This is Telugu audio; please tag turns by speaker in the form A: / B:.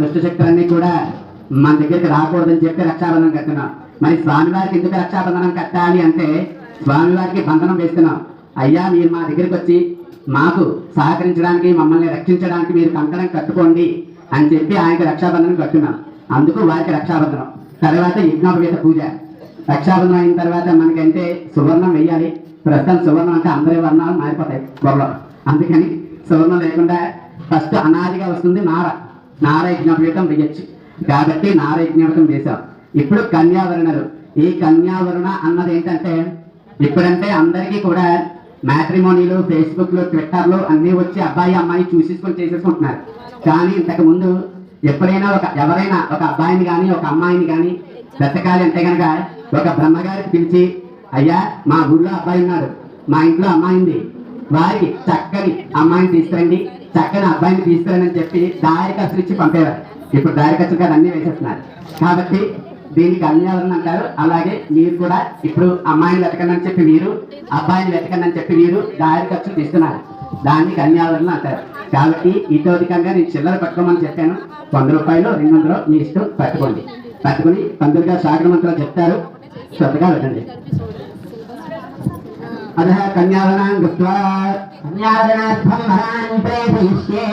A: దుష్ట శక్తులన్నీ కూడా మన దగ్గరికి రాకూడదని చెప్పి రక్షాబంధనం కట్టినాం. మరి స్వామివారికి ఎందుకు రక్షాబంధనం కట్టాలి అంటే స్వామివారికి బంధనం వేస్తున్నాం. అయ్యా మీరు మా దగ్గరికి వచ్చి మాకు సహకరించడానికి మమ్మల్ని రక్షించడానికి మీరు కంకణం కట్టుకోండి అని చెప్పి ఆయనకి రక్షాబంధనం కట్టున్నాం. అందుకు వారికి రక్షాబంధనం. తర్వాత యజ్ఞోపవేత పూజ. రక్షాబంధనం అయిన తర్వాత మనకంటే సువర్ణం వెయ్యాలి. ప్రస్తుతం సువర్ణం అంటే అందరి వర్ణాలు మారిపోతాయి త్వరలో. అందుకని సువర్ణం లేకుండా ఫస్ట్ అనాదిగా వస్తుంది నార యజ్ఞోపవేతం వెయ్యొచ్చు. కాబట్టి నార యజ్ఞోపవేతం వేశాం. ఇప్పుడు కన్యావరణలు. ఈ కన్యావరణ అన్నది ఏంటంటే ఇప్పుడంటే అందరికీ కూడా మ్యాట్రిమోనీలు, ఫేస్బుక్లు, ట్విట్టర్లు అన్నీ వచ్చి అబ్బాయి అమ్మాయి చూసేసుకొని చేసేసుకుంటున్నారు. కానీ ఇంతకు ముందు ఎప్పుడైనా ఎవరైనా ఒక అబ్బాయిని కానీ ఒక అమ్మాయిని కానీ వెతకాలి అంటే కనుక ఒక బ్రహ్మగారికి పిలిచి, అయ్యా మా ఊళ్ళో అబ్బాయి ఉన్నాడు, మా ఇంట్లో అమ్మాయి ఉంది, వారికి చక్కని అమ్మాయిని తీసుకురండి, చక్కని అబ్బాయిని తీసుకురండి అని చెప్పి దారి ఖర్చులు ఇచ్చి పంపేవారు. ఇప్పుడు దారి ఖర్చులు కాదు అన్నీ వేసేస్తున్నారు. కాబట్టి దీనికి కన్యావరణ అంటారు. అలాగే మీరు కూడా ఇప్పుడు అమ్మాయిని వెతకండి అని చెప్పి మీరు, అబ్బాయిని వెతకండి అని చెప్పి మీరు దారి ఖర్చులు తీస్తున్నారు. దాన్ని కన్యావరణ అంటారు. కాబట్టి ఇతోధికంగా నేను చిల్లర పట్టుకోమని చెప్పాను. 100 రూపాయలు 200 మీ ఇష్టం పట్టుకుని పంతులు గారు సాగర మంత్రాలు చెప్తారు, శ్రద్ధగా పెట్టండి. అదహ కన్యావరణం గుప్త్వా కన్యావరణార్థం వరాన్ ప్రేషయిష్యే